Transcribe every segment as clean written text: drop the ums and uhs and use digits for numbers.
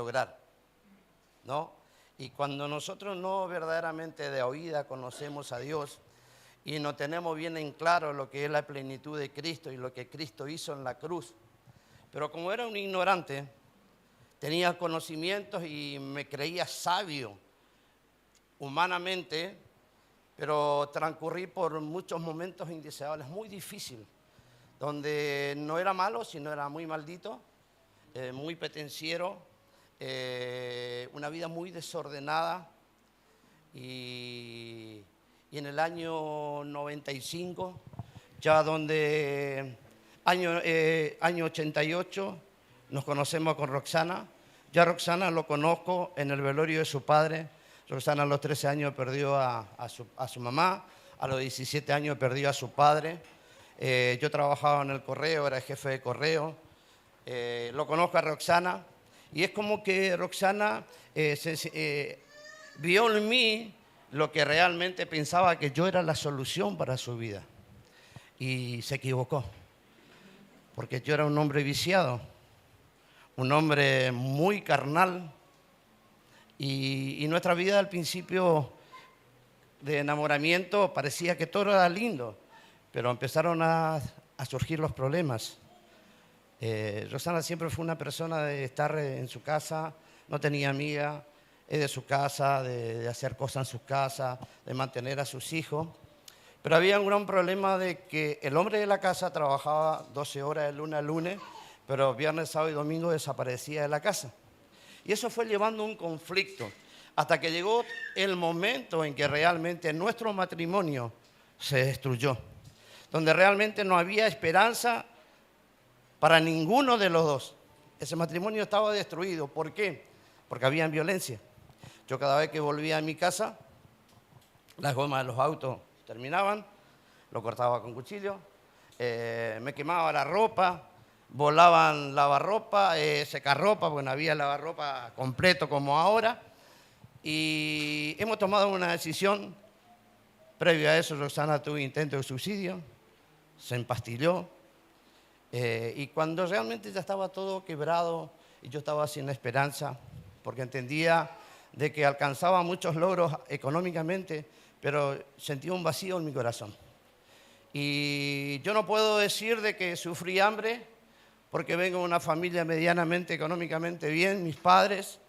lograr, ¿no? Y cuando nosotros no verdaderamente de oída conocemos a Dios y no tenemos bien en claro lo que es la plenitud de Cristo y lo que Cristo hizo en la cruz, pero como era un ignorante, tenía conocimientos y me creía sabio humanamente, pero transcurrí por muchos momentos indeseables, muy difíciles, donde no era malo, sino era muy maldito, muy pendenciero, una vida muy desordenada. Y en el año 95, ya año 88, nos conocemos con Roxana. Ya Roxana lo conozco en el velorio de su padre. Roxana a los 13 años perdió a su mamá, a los 17 años perdió a su padre. Yo trabajaba en el correo, era jefe de correo. Lo conozco a Roxana y es como que Roxana vio en mí lo que realmente pensaba que yo era la solución para su vida. Y se equivocó, porque yo era un hombre viciado, un hombre muy carnal. Y nuestra vida al principio de enamoramiento parecía que todo era lindo, pero empezaron a surgir los problemas. Roxana siempre fue una persona de estar en su casa, no tenía amiga, de su casa, de hacer cosas en su casa, de mantener a sus hijos. Pero había un gran problema de que el hombre de la casa trabajaba 12 horas de lunes a lunes, pero viernes, sábado y domingo desaparecía de la casa. Y eso fue llevando un conflicto, hasta que llegó el momento en que realmente nuestro matrimonio se destruyó, donde realmente no había esperanza para ninguno de los dos. Ese matrimonio estaba destruido. ¿Por qué? Porque había violencia. Yo cada vez que volvía a mi casa, las gomas de los autos terminaban, lo cortaba con cuchillo, me quemaba la ropa, volaban lavarropa, secarropa, porque no había lavarropa completo como ahora. Y hemos tomado una decisión. Previo a eso, Roxana tuvo intento de suicidio, se empastilló. Y cuando realmente ya estaba todo quebrado y yo estaba sin esperanza, porque entendía de que alcanzaba muchos logros económicamente, pero sentía un vacío en mi corazón. Y yo no puedo decir de que sufrí hambre, porque vengo de una familia medianamente económicamente bien. Mis padres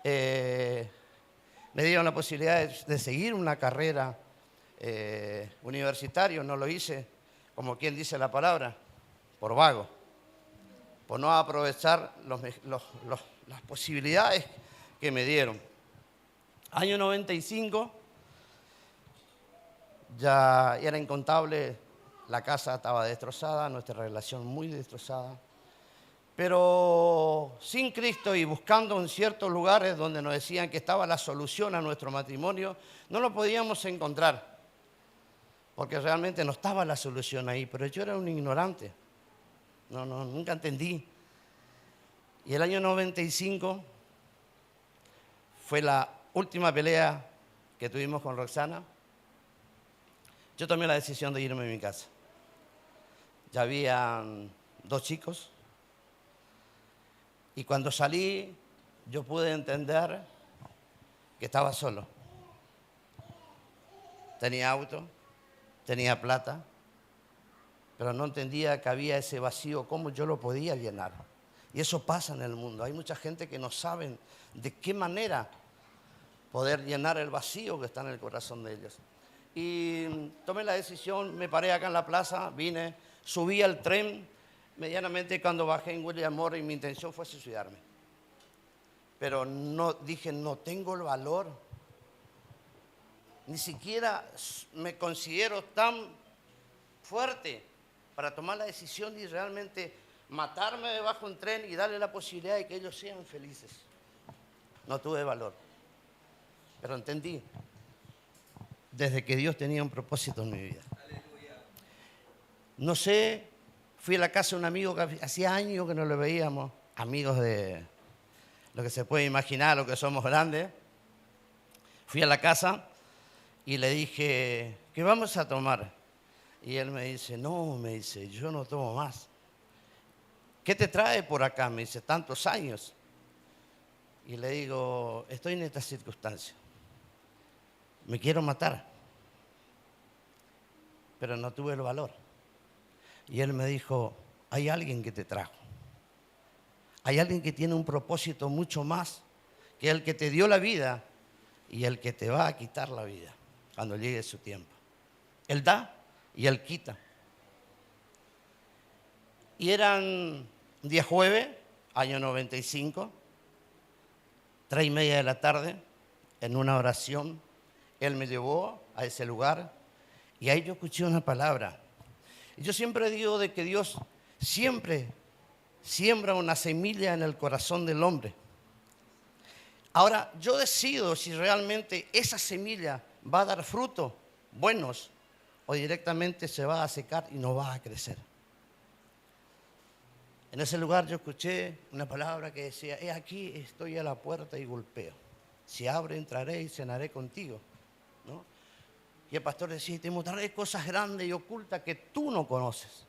me dieron la posibilidad de seguir una carrera universitaria. No lo hice, como quien dice la palabra, por vago, por no aprovechar las posibilidades que me dieron. Año 95, ya era incontable, la casa estaba destrozada, nuestra relación muy destrozada, pero sin Cristo y buscando en ciertos lugares donde nos decían que estaba la solución a nuestro matrimonio, no lo podíamos encontrar, porque realmente no estaba la solución ahí, pero yo era un ignorante. Nunca entendí. Y el año 95 fue la última pelea que tuvimos con Roxana. Yo tomé la decisión de irme a mi casa. Ya habían 2 chicos. Y cuando salí, yo pude entender que estaba solo. Tenía auto, tenía plata, pero no entendía que había ese vacío, cómo yo lo podía llenar. Y eso pasa en el mundo. Hay mucha gente que no saben de qué manera poder llenar el vacío que está en el corazón de ellos. Y tomé la decisión, me paré acá en la plaza, vine, subí al tren. Medianamente cuando bajé en William Morris, mi intención fue suicidarme. Pero no tengo el valor. Ni siquiera me considero tan fuerte para tomar la decisión y realmente matarme debajo de un tren y darle la posibilidad de que ellos sean felices. No tuve valor. Pero entendí, desde que Dios tenía un propósito en mi vida. No sé, fui a la casa de un amigo que hacía años que no lo veíamos, amigos de lo que se puede imaginar, lo que somos grandes. Fui a la casa y le dije, ¿qué vamos a tomar? Y él me dice, yo no tomo más. ¿Qué te trae por acá? Me dice, tantos años. y le digo, estoy en esta circunstancia, me quiero matar, pero no tuve el valor. Y él me dijo, hay alguien que te trajo, hay alguien que tiene un propósito mucho más que el que te dio la vida y el que te va a quitar la vida cuando llegue su tiempo. Él da y él quita. Y eran día jueves, año 95, 3:30 de la tarde, en una oración, él me llevó a ese lugar y ahí yo escuché una palabra. Y yo siempre digo de que Dios siempre siembra una semilla en el corazón del hombre. Ahora, yo decido si realmente esa semilla va a dar frutos buenos o directamente se va a secar y no va a crecer. En ese lugar yo escuché una palabra que decía, he aquí, estoy a la puerta y golpeo. Si abre, entraré y cenaré contigo, ¿no? Y el pastor decía, te mostraré cosas grandes y ocultas que tú no conoces.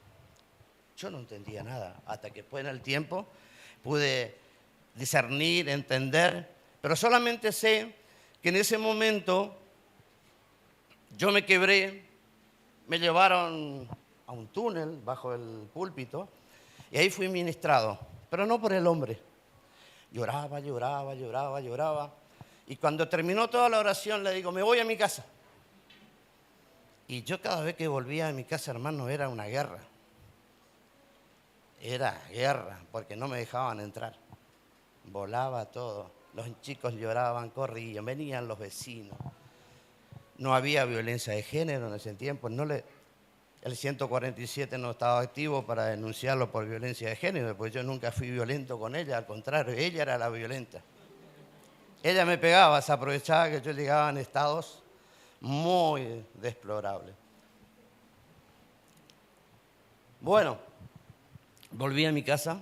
Yo no entendía nada, hasta que después en el tiempo pude discernir, entender, pero solamente sé que en ese momento yo me quebré, me llevaron a un túnel bajo el púlpito y ahí fui ministrado, pero no por el hombre. Lloraba, lloraba, lloraba, lloraba. Y cuando terminó toda la oración le digo, me voy a mi casa. Y yo cada vez que volvía a mi casa, hermano, era una guerra. Era guerra, porque no me dejaban entrar. Volaba todo. Los chicos lloraban, corrían, venían los vecinos. No había violencia de género en ese tiempo. El 147 no estaba activo para denunciarlo por violencia de género, pues yo nunca fui violento con ella, al contrario, ella era la violenta. Ella me pegaba, se aprovechaba que yo llegaba en estados muy deplorables. Bueno, volví a mi casa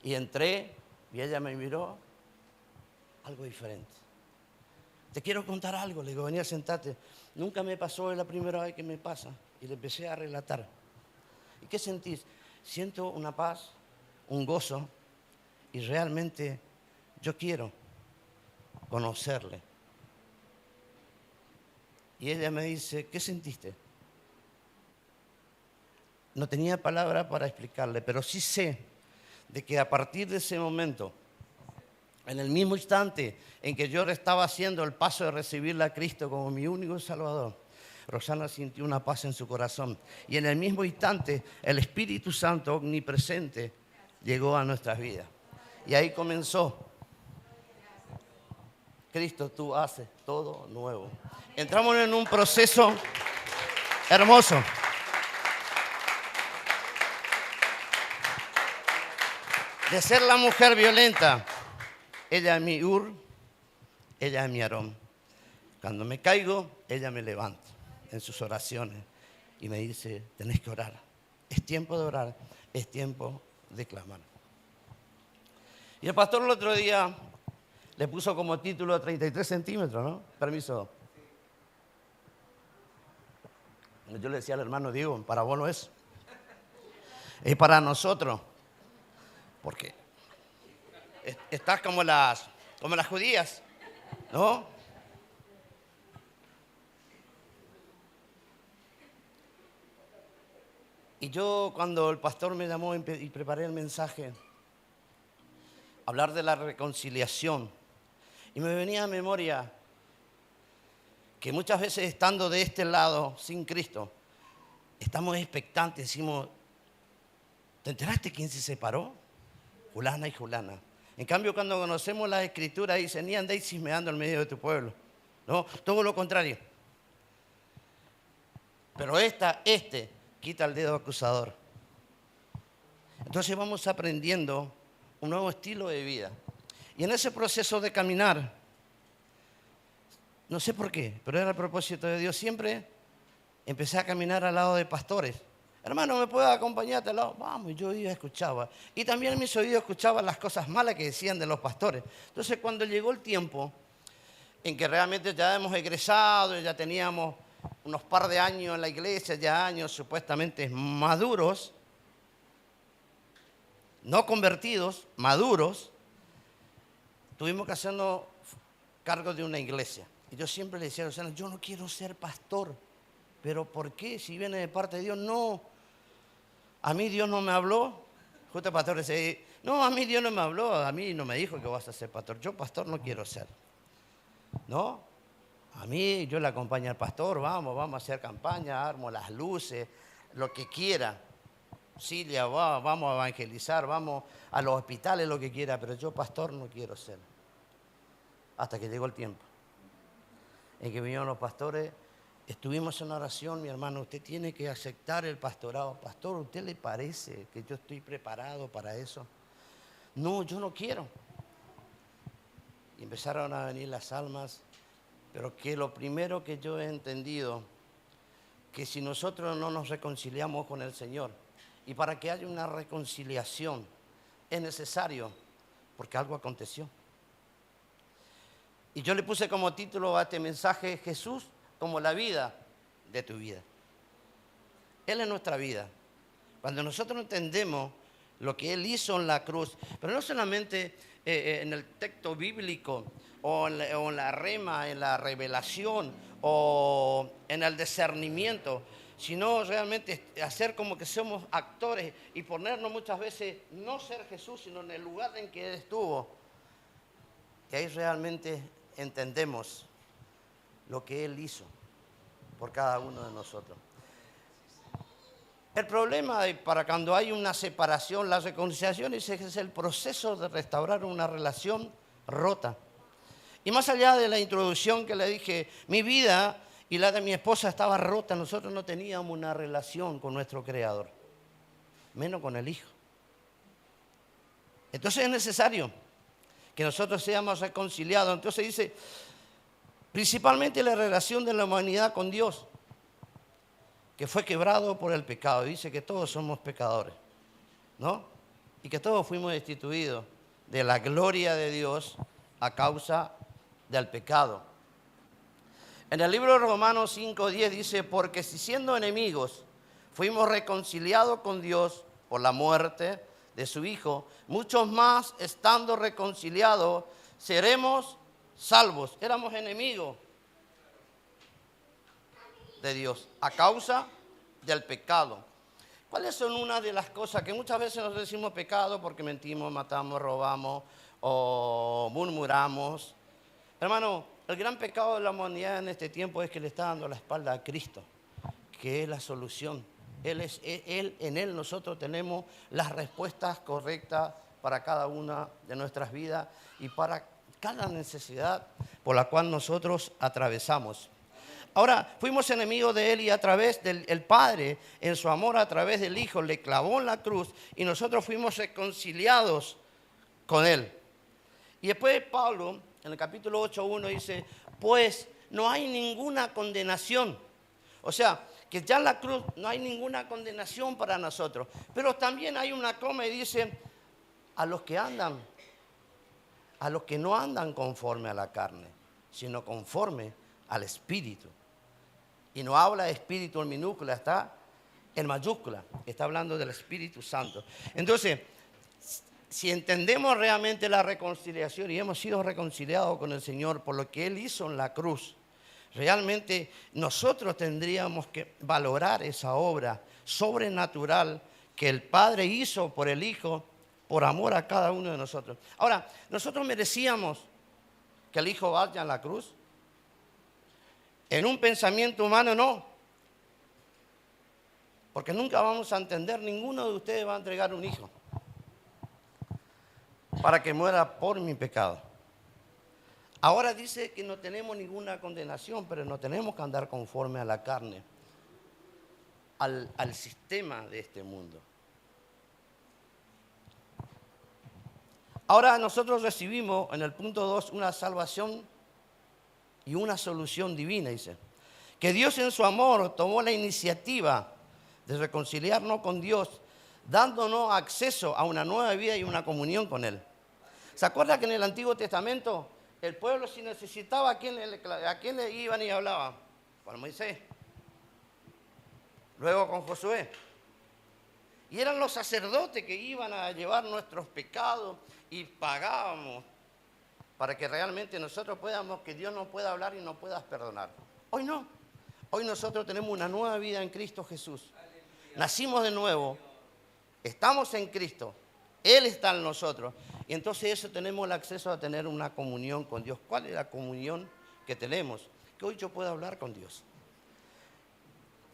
y entré y ella me miró algo diferente. Te quiero contar algo, le digo, venía, sentate. Nunca me pasó, es la primera vez que me pasa. Y le empecé a relatar. ¿Y qué sentís? Siento una paz, un gozo, y realmente yo quiero conocerle. Y ella me dice, ¿qué sentiste? No tenía palabra para explicarle, pero sí sé de que a partir de ese momento, en el mismo instante en que yo estaba haciendo el paso de recibirle a Cristo como mi único Salvador, Rosana sintió una paz en su corazón. Y en el mismo instante, el Espíritu Santo omnipresente llegó a nuestras vidas. Y ahí comenzó. Cristo, tú haces todo nuevo. Entramos en un proceso hermoso. De ser la mujer violenta, ella es mi Ur, ella es mi Aarón. Cuando me caigo, ella me levanta en sus oraciones y me dice, tenés que orar. Es tiempo de orar, es tiempo de clamar. Y el pastor el otro día le puso como título 33 centímetros, ¿no? Permiso. Yo le decía al hermano Diego, para vos no es para nosotros. Porque estás como las judías, ¿no? Y yo cuando el pastor me llamó y preparé el mensaje, hablar de la reconciliación, y me venía a memoria que muchas veces estando de este lado, sin Cristo, estamos expectantes, decimos, ¿te enteraste quién se separó? Fulana y Fulana. En cambio, cuando conocemos la Escritura, dice, ni andéis chismeando en medio de tu pueblo. No, todo lo contrario. Pero este quita el dedo acusador. Entonces vamos aprendiendo un nuevo estilo de vida. Y en ese proceso de caminar, no sé por qué, pero era el propósito de Dios, siempre empecé a caminar al lado de pastores. Hermano, ¿me puedes acompañar al lado? Vamos, yo iba, escuchaba. Y también en mis oídos escuchaba las cosas malas que decían de los pastores. Entonces, cuando llegó el tiempo en que realmente ya hemos egresado, ya teníamos unos par de años en la iglesia, ya años supuestamente maduros, no convertidos, maduros, tuvimos que hacernos cargo de una iglesia. Y yo siempre le decía a Luciana, yo no quiero ser pastor. ¿Pero por qué? Si viene de parte de Dios, no. A mí Dios no me habló. Justo el pastor dice, no, a mí Dios no me habló, a mí no me dijo que vas a ser pastor. Yo pastor no quiero ser. ¿No? A mí yo le acompaño al pastor, vamos a hacer campaña, armo las luces, lo que quiera. Cilia, vamos a evangelizar, vamos a los hospitales, lo que quiera, pero yo pastor no quiero ser. Hasta que llegó el tiempo en que vinieron los pastores, estuvimos en oración, mi hermano, usted tiene que aceptar el pastorado. Pastor, ¿a usted le parece que yo estoy preparado para eso? No, yo no quiero. Y empezaron a venir las almas, pero que lo primero que yo he entendido, que si nosotros no nos reconciliamos con el Señor, y para que haya una reconciliación es necesario, porque algo aconteció. Y yo le puse como título a este mensaje, Jesús como la vida de tu vida. Él es nuestra vida. Cuando nosotros entendemos lo que Él hizo en la cruz, pero no solamente en el texto bíblico, o en la rema, en la revelación, o en el discernimiento, sino realmente hacer como que somos actores y ponernos muchas veces, no ser Jesús, sino en el lugar en que Él estuvo. Y ahí realmente entendemos lo que Él hizo por cada uno de nosotros. El problema para cuando hay una separación, la reconciliación es el proceso de restaurar una relación rota. Y más allá de la introducción que le dije, mi vida y la de mi esposa estaba rota, nosotros no teníamos una relación con nuestro Creador, menos con el Hijo. Entonces es necesario que nosotros seamos reconciliados. Entonces dice, principalmente la relación de la humanidad con Dios, que fue quebrado por el pecado. Dice que todos somos pecadores, ¿no? Y que todos fuimos destituidos de la gloria de Dios a causa del pecado. En el libro de Romanos 5:10 dice, porque si siendo enemigos fuimos reconciliados con Dios por la muerte de su Hijo, muchos más estando reconciliados seremos salvos. Éramos enemigos de Dios a causa del pecado. ¿Cuáles son una de las cosas que muchas veces nos decimos pecado porque mentimos, matamos, robamos o murmuramos? Hermano, el gran pecado de la humanidad en este tiempo es que le está dando la espalda a Cristo, que es la solución. En Él nosotros tenemos las respuestas correctas para cada una de nuestras vidas y para cada necesidad por la cual nosotros atravesamos. Ahora, fuimos enemigos de Él y a través del Padre, en su amor a través del Hijo, le clavó en la cruz y nosotros fuimos reconciliados con Él. Y después Pablo, en el capítulo 8:1 dice, pues no hay ninguna condenación. O sea, que ya en la cruz no hay ninguna condenación para nosotros. Pero también hay una coma y dice, a los que no andan conforme a la carne, sino conforme al Espíritu. Y no habla de espíritu en minúscula, está en mayúscula, está hablando del Espíritu Santo. Entonces, si entendemos realmente la reconciliación y hemos sido reconciliados con el Señor por lo que Él hizo en la cruz, realmente nosotros tendríamos que valorar esa obra sobrenatural que el Padre hizo por el Hijo, por amor a cada uno de nosotros. Ahora, ¿nosotros merecíamos que el Hijo vaya a la cruz? En un pensamiento humano no, porque nunca vamos a entender, ninguno de ustedes va a entregar un hijo para que muera por mi pecado. Ahora dice que no tenemos ninguna condenación, pero no tenemos que andar conforme a la carne, al sistema de este mundo. Ahora nosotros recibimos en el punto 2 una salvación y una solución divina, dice. Que Dios en su amor tomó la iniciativa de reconciliarnos con Dios, dándonos acceso a una nueva vida y una comunión con Él. ¿Se acuerda que en el Antiguo Testamento el pueblo si necesitaba a quién le iban y hablaban? Con Moisés. Luego con Josué. Y eran los sacerdotes que iban a llevar nuestros pecados y pagábamos para que realmente nosotros podamos, que Dios nos pueda hablar y nos pueda perdonar. Hoy no. Hoy nosotros tenemos una nueva vida en Cristo Jesús. Nacimos de nuevo, estamos en Cristo, Él está en nosotros. Y entonces eso tenemos el acceso a tener una comunión con Dios. ¿Cuál es la comunión que tenemos? Que hoy yo puedo hablar con Dios.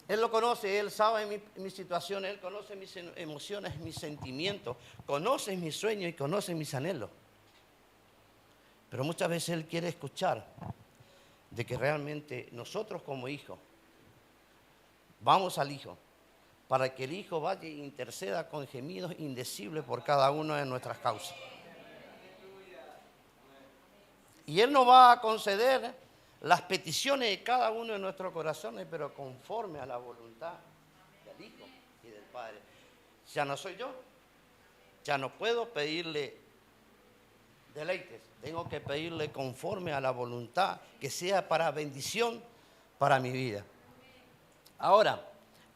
Él lo conoce, Él sabe mi situación, Él conoce mis emociones, mis sentimientos, conoce mis sueños y conoce mis anhelos. Pero muchas veces Él quiere escuchar de que realmente nosotros como hijos vamos al Hijo, para que el Hijo vaya e interceda con gemidos indecibles por cada una de nuestras causas. Y Él nos va a conceder las peticiones de cada uno de nuestros corazones, pero conforme a la voluntad del Hijo y del Padre. Ya no soy yo, ya no puedo pedirle deleites, tengo que pedirle conforme a la voluntad, que sea para bendición para mi vida. Ahora,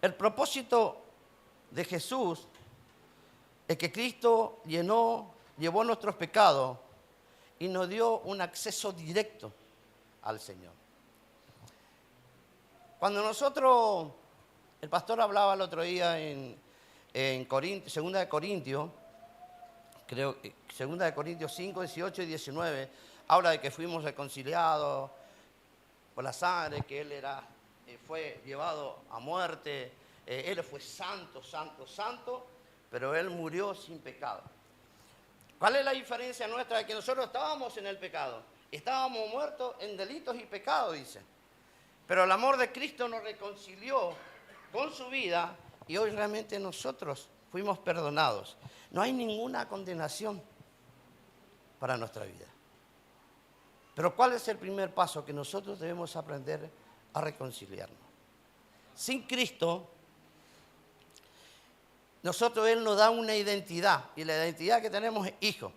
el propósito de Jesús es que Cristo llevó nuestros pecados y nos dio un acceso directo al Señor. Cuando nosotros, el pastor hablaba el otro día en 2 de Corintios, creo que 2 de Corintios 5, 18 y 19, habla de que fuimos reconciliados por la sangre, que Él fue llevado a muerte, Él fue santo, santo, santo, pero Él murió sin pecado. ¿Cuál es la diferencia nuestra? De que nosotros estábamos en el pecado, estábamos muertos en delitos y pecados, dice. Pero el amor de Cristo nos reconcilió con su vida y hoy realmente nosotros fuimos perdonados. No hay ninguna condenación para nuestra vida. Pero ¿cuál es el primer paso? Que nosotros debemos aprender a reconciliarnos. Sin Cristo, Él nos da una identidad, y la identidad que tenemos es hijo.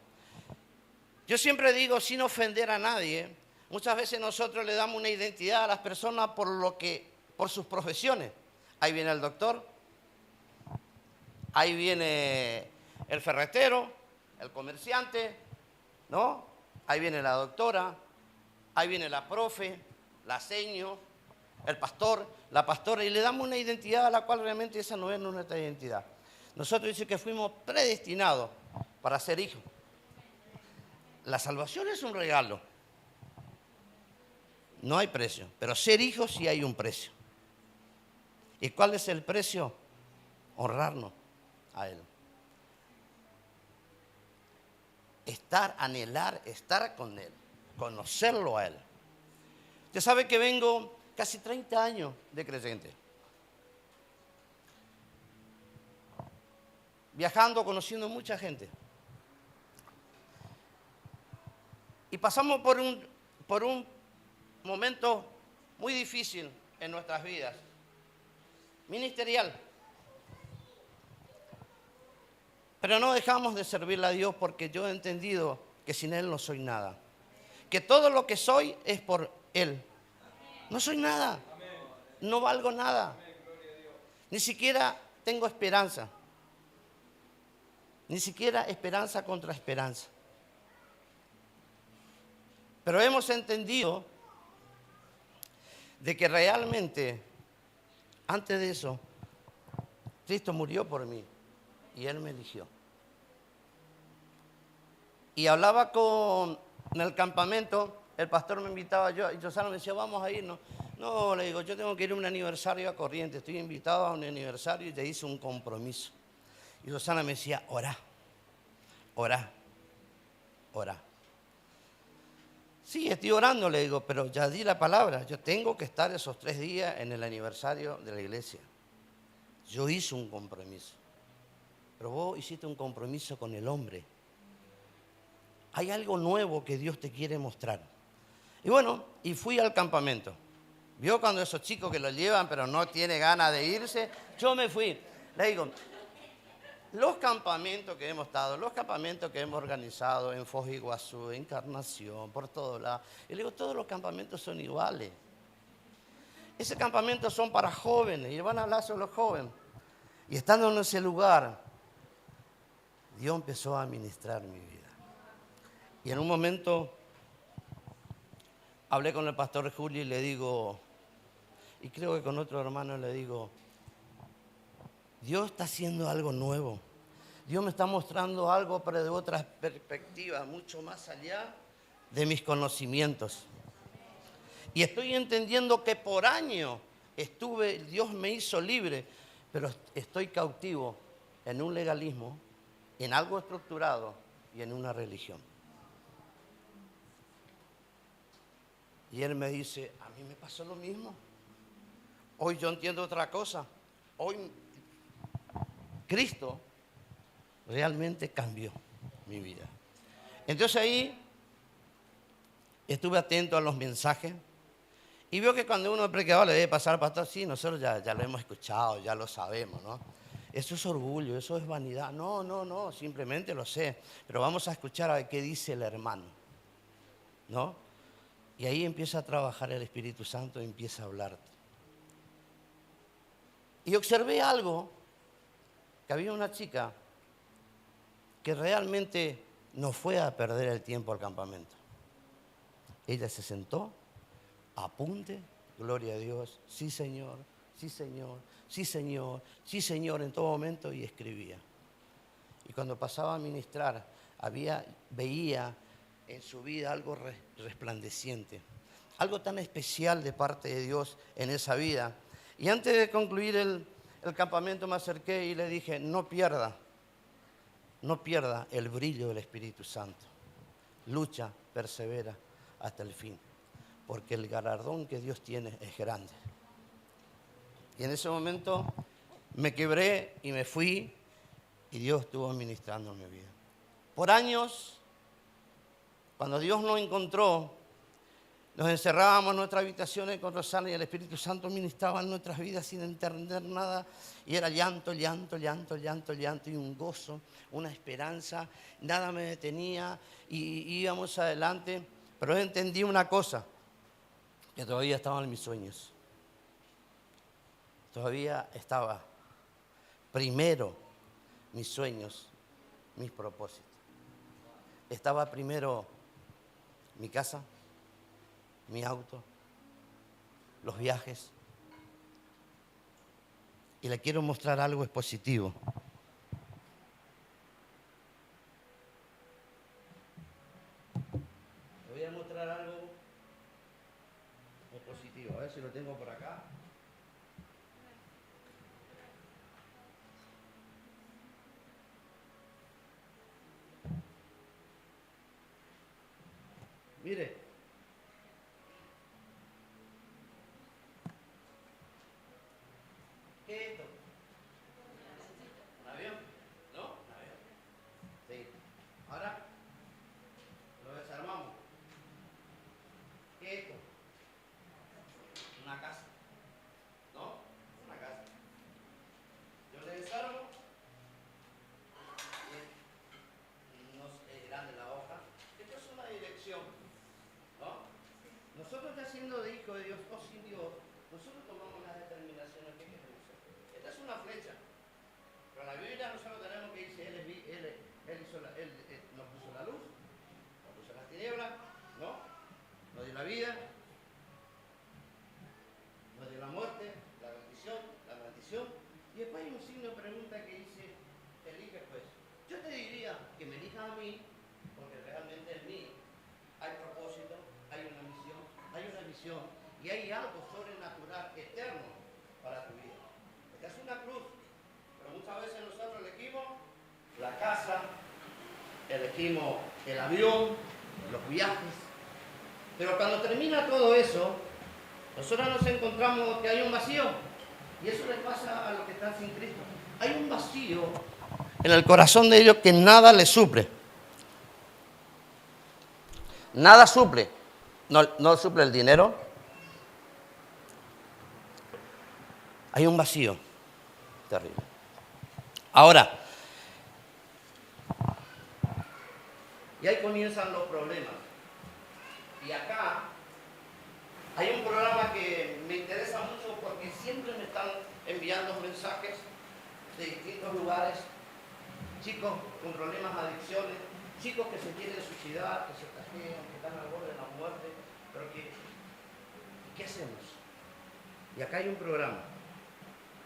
Yo siempre digo, sin ofender a nadie, muchas veces nosotros le damos una identidad a las personas por sus profesiones. Ahí viene el doctor, ahí viene el ferretero, el comerciante, ¿no? Ahí viene la doctora, ahí viene la profe, la seño, el pastor, la pastora, y le damos una identidad a la cual realmente esa no es nuestra identidad. Nosotros dice que fuimos predestinados para ser hijos. La salvación es un regalo. No hay precio, pero ser hijos sí hay un precio. ¿Y cuál es el precio? Honrarnos a Él. Anhelar estar con Él, conocerlo a Él. Usted sabe que vengo casi 30 años de creyente. Viajando, conociendo mucha gente. Y pasamos por un momento muy difícil en nuestras vidas, ministerial. Pero no dejamos de servirle a Dios porque yo he entendido que sin Él no soy nada. Que todo lo que soy es por Él. No soy nada. No valgo nada. Ni siquiera tengo esperanza. Ni siquiera esperanza contra esperanza. Pero hemos entendido de que realmente, antes de eso, Cristo murió por mí y Él me eligió. Y hablaba en el campamento, el pastor me invitaba, y Rosana me decía, vamos a irnos. No, le digo, yo tengo que ir a un aniversario a Corrientes, estoy invitado a un aniversario y te hice un compromiso. Y Rosana me decía, orá, orá, orá. Sí, estoy orando, le digo, pero ya di la palabra. Yo tengo que estar esos 3 días en el aniversario de la iglesia. Yo hice un compromiso. Pero vos hiciste un compromiso con el hombre. Hay algo nuevo que Dios te quiere mostrar. Y bueno, y fui al campamento. ¿Vio cuando esos chicos que lo llevan pero no tiene ganas de irse? Yo me fui. Le digo, los campamentos que hemos estado, los campamentos que hemos organizado en Foz de Iguazú, Encarnación, por todos lados. Y le digo, todos los campamentos son iguales. Esos campamentos son para jóvenes y van a hablar sobre los jóvenes. Y estando en ese lugar, Dios empezó a ministrar mi vida. Y en un momento hablé con el pastor Julio y le digo, y creo que con otro hermano le digo, Dios está haciendo algo nuevo. Dios me está mostrando algo, pero de otra perspectiva, mucho más allá de mis conocimientos. Y estoy entendiendo que por años Dios me hizo libre, pero estoy cautivo en un legalismo, en algo estructurado y en una religión. Y él me dice, a mí me pasó lo mismo. Hoy yo entiendo otra cosa. Hoy Cristo realmente cambió mi vida. Entonces ahí estuve atento a los mensajes y veo que cuando uno es predicador le debe pasar al pastor, sí, nosotros ya lo hemos escuchado, ya lo sabemos, ¿no? Eso es orgullo, eso es vanidad. No, simplemente lo sé. Pero vamos a escuchar a ver qué dice el hermano, ¿no? Y ahí empieza a trabajar el Espíritu Santo y empieza a hablarte. Y observé algo, que había una chica que realmente no fue a perder el tiempo al campamento. Ella se sentó, apunte, gloria a Dios, sí Señor, sí Señor, sí Señor, sí Señor en todo momento, y escribía. Y cuando pasaba a ministrar, veía en su vida algo resplandeciente, algo tan especial de parte de Dios en esa vida. Y antes de concluir el campamento me acerqué y le dije, no pierda el brillo del Espíritu Santo. Lucha, persevera hasta el fin, porque el galardón que Dios tiene es grande. Y en ese momento me quebré y me fui, y Dios estuvo ministrando en mi vida. Por años, cuando Dios nos encontró, nos encerrábamos en nuestras habitaciones con Rosana y el Espíritu Santo ministraba en nuestras vidas sin entender nada. Y era llanto y un gozo, una esperanza. Nada me detenía y íbamos adelante. Pero entendí una cosa, que todavía estaban en mis sueños. Todavía estaba primero mis sueños, mis propósitos. Estaba primero mi casa, mi auto, los viajes. Y le quiero mostrar algo positivo. Le voy a mostrar algo positivo. A ver si lo tengo por acá. Mire. ¿Qué es esto? ¿Un avión? ¿No? ¿Un avión? Sí. Ahora lo desarmamos. ¿Qué es esto? Una casa. ¿No? Una casa. Yo le desarmo. No es grande la hoja. Esto es una dirección. ¿No? Nosotros ya siendo de hijo de Dios o sin Dios, nosotros tomamos las determinaciones que queremos hacer. Esta es una flecha. Pero en la Biblia nosotros tenemos que dice, nos puso la luz, nos puso las tinieblas, ¿no? Nos dio la vida, nos dio la muerte, la maldición. Y después hay un signo de pregunta que dice, elige pues. Yo te diría que me elijas a mí, porque realmente en mí hay propósito, hay una misión, hay una visión y hay algo sobrenatural, eterno para tu vida. Esta es una cruz, pero muchas veces nosotros elegimos la casa, elegimos el avión, los viajes, pero cuando termina todo eso, nosotros nos encontramos que hay un vacío, y eso les pasa a los que están sin Cristo. Hay un vacío en el corazón de ellos que nada les suple. Nada suple. No suple el dinero. Hay un vacío terrible. Ahora, y ahí comienzan los problemas. Y acá hay un programa que me interesa mucho porque siempre me están enviando mensajes de distintos lugares. Chicos con problemas de adicciones, chicos que se quieren suicidar, que se tajean, que están al borde de la muerte, pero que Y acá hay un programa.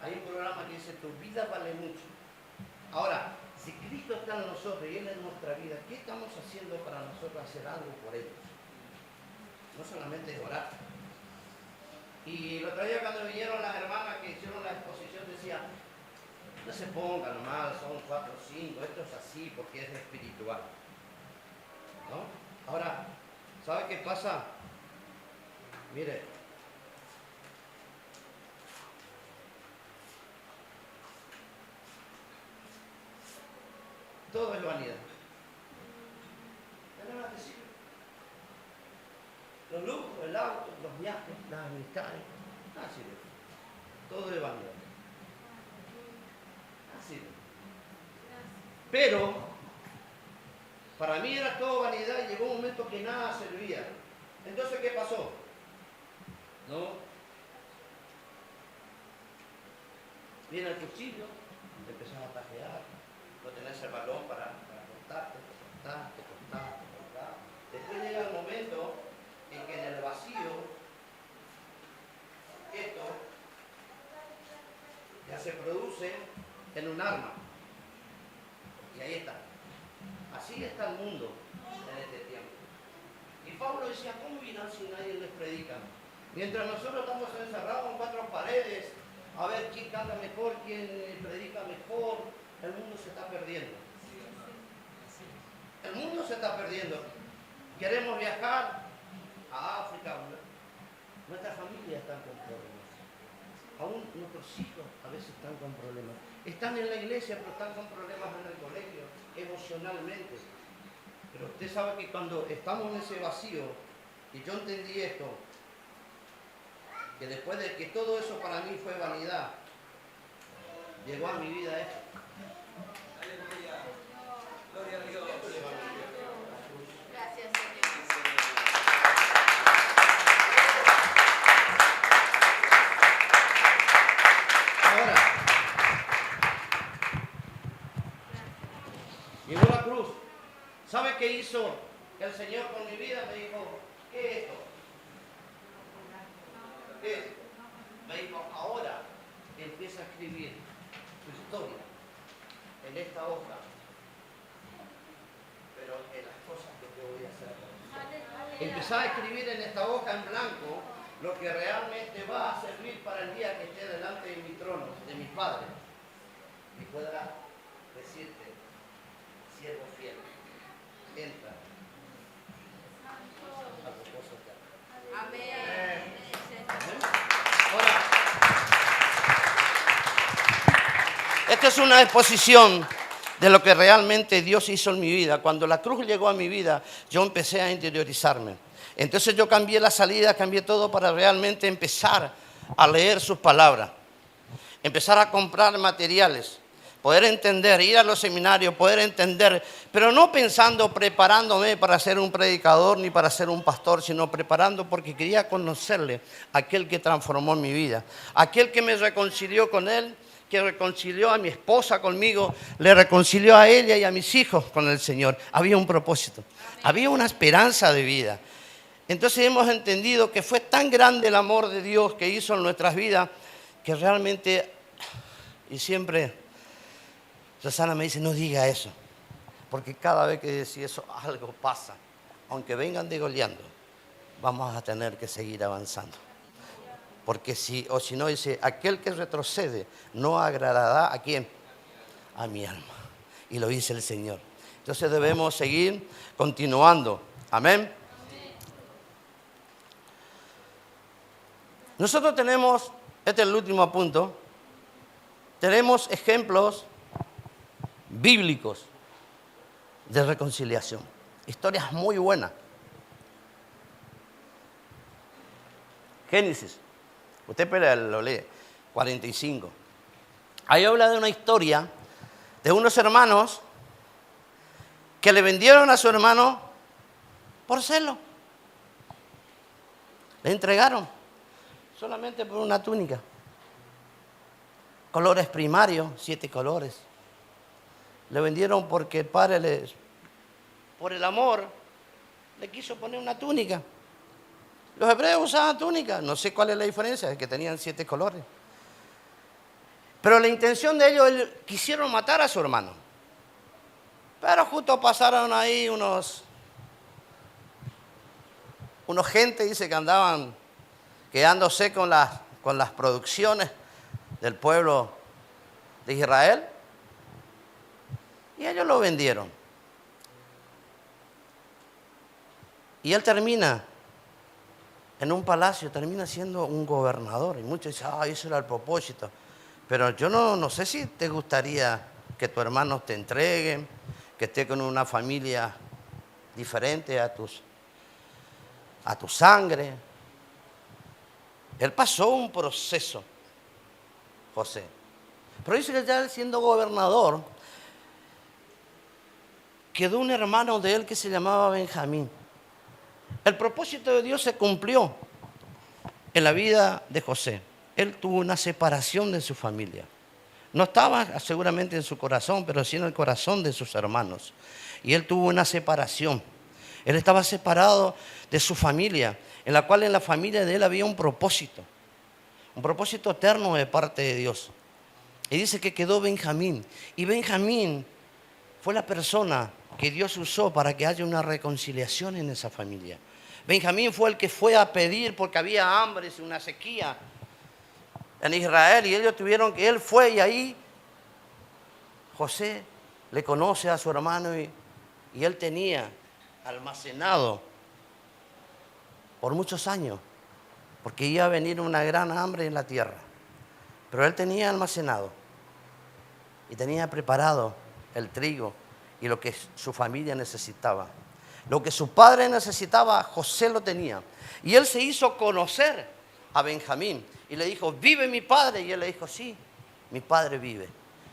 Hay un programa que dice, tu vida vale mucho. Ahora, si Cristo está en nosotros y Él es nuestra vida, ¿qué estamos haciendo para nosotros hacer algo por ellos? No solamente orar. Y el otro día cuando vinieron las hermanas que hicieron la exposición decía, no se pongan mal, son 4 o 5, esto es así porque es espiritual. ¿No? Ahora, ¿sabe qué pasa? Mire, todo es vanidad. ¿De nada te sirve? Los lujos, el auto, los viajes, las amistades, nada sirve. Todo es vanidad. Nada sirve. Pero, para mí era todo vanidad y llegó un momento que nada servía. Entonces, ¿qué pasó? ¿No? Viene el cuchillo, te empezás a tajear, no tenés el balón para cortarte, te cortás. Después llega el momento en que en el vacío, esto ya se produce en un arma. Y ahí está. Así está el mundo en este tiempo. Y Pablo decía, ¿cómo irán si nadie les predica? Mientras nosotros estamos encerrados en 4 paredes, a ver quién canta mejor, quién predica mejor, el mundo se está perdiendo. El mundo se está perdiendo. Queremos viajar a África. Nuestras familias están con problemas. Aún nuestros hijos a veces están con problemas. Están en la iglesia, pero están con problemas en el colegio, emocionalmente. Pero usted sabe que cuando estamos en ese vacío, y yo entendí esto, que después de que todo eso para mí fue vanidad, llegó a mi vida esto. Aleluya. Gloria a Dios. Gracias, Señor. Ahora, llegó la cruz. ¿Sabe qué hizo el Señor con mi vida? Me dijo, ¿qué es esto? ¿Qué es? Me dijo, ahora empieza a escribir tu historia en esta hoja, pero en las cosas que te voy a hacer. Empezá a escribir en esta hoja en blanco lo que realmente va a servir para el día que esté delante de mi trono, de mis padres, y pueda decirte, siervo fiel, entra a tu gozo eterno. Amén. Ahora, esta es una exposición de lo que realmente Dios hizo en mi vida. Cuando la cruz llegó a mi vida, yo empecé a interiorizarme. Entonces yo cambié la salida, cambié todo para realmente empezar a leer sus palabras. Empezar a comprar materiales, poder entender, ir a los seminarios, poder entender, pero no pensando, preparándome para ser un predicador ni para ser un pastor, sino preparando porque quería conocerle a aquel que transformó mi vida, aquel que me reconcilió con él, que reconcilió a mi esposa conmigo, le reconcilió a ella y a mis hijos con el Señor. Había un propósito, había una esperanza de vida. Entonces hemos entendido que fue tan grande el amor de Dios que hizo en nuestras vidas que realmente, y siempre Rosana me dice, no diga eso, porque cada vez que decís eso algo pasa. Aunque vengan degoleando, vamos a tener que seguir avanzando. Porque si no dice, aquel que retrocede no agradará ¿a quién? A mi alma. Y lo dice el Señor. Entonces debemos seguir continuando. Amén. Nosotros tenemos, este es el último punto, tenemos ejemplos bíblicos de reconciliación. Historias muy buenas. Génesis, usted lo lee, 45. Ahí habla de una historia de unos hermanos que le vendieron a su hermano por celo. Le entregaron solamente por una túnica. Colores primarios, 7 colores. Le vendieron porque el padre por el amor, le quiso poner una túnica. Los hebreos usaban túnicas, no sé cuál es la diferencia, es que tenían 7 colores. Pero la intención de ellos quisieron matar a su hermano. Pero justo pasaron ahí unos gente, dice, que andaban quedándose con las producciones del pueblo de Israel. Y ellos lo vendieron. Y él termina en un palacio, termina siendo un gobernador. Y muchos dicen, eso era el propósito. Pero yo no sé si te gustaría que tus hermanos te entreguen, que estés con una familia diferente a tu sangre. Él pasó un proceso, José. Pero dice que ya él, siendo gobernador, quedó un hermano de él que se llamaba Benjamín. El propósito de Dios se cumplió en la vida de José. Él tuvo una separación de su familia. No estaba seguramente en su corazón, pero sí en el corazón de sus hermanos. Y él tuvo una separación. Él estaba separado de su familia, en la cual en la familia de él había un propósito eterno de parte de Dios. Y dice que quedó Benjamín. Y Benjamín fue la persona que Dios usó para que haya una reconciliación en esa familia. Benjamín fue el que fue a pedir porque había hambre, una sequía en Israel, y él fue, y ahí José le conoce a su hermano y él tenía almacenado por muchos años, porque iba a venir una gran hambre en la tierra, pero él tenía almacenado y tenía preparado el trigo y lo que su familia necesitaba. Lo que su padre necesitaba, José lo tenía. Y él se hizo conocer a Benjamín y le dijo, ¿vive mi padre? Y él le dijo, sí, mi padre vive.